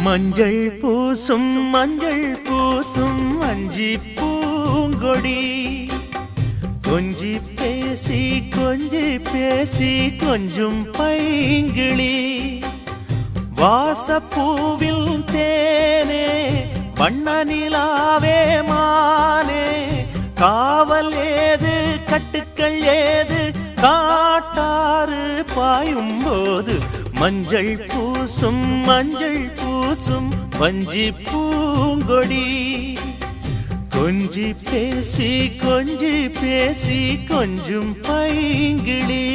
மஞ்சள் பூசும் அஞ்சி பூங்கொடி கொஞ்சி பேசி கொஞ்சும் பைங்கிளி வாசப்பூவில் தேனே வண்ண நிலாவே மானே காவல் ஏது கட்டுக்கள் ஏது காட்டாறு பாயும் போது மஞ்சள் பூசும் வஞ்சி பூங்கொடி கொஞ்சி பேசி கொஞ்சும் பைங்கிளி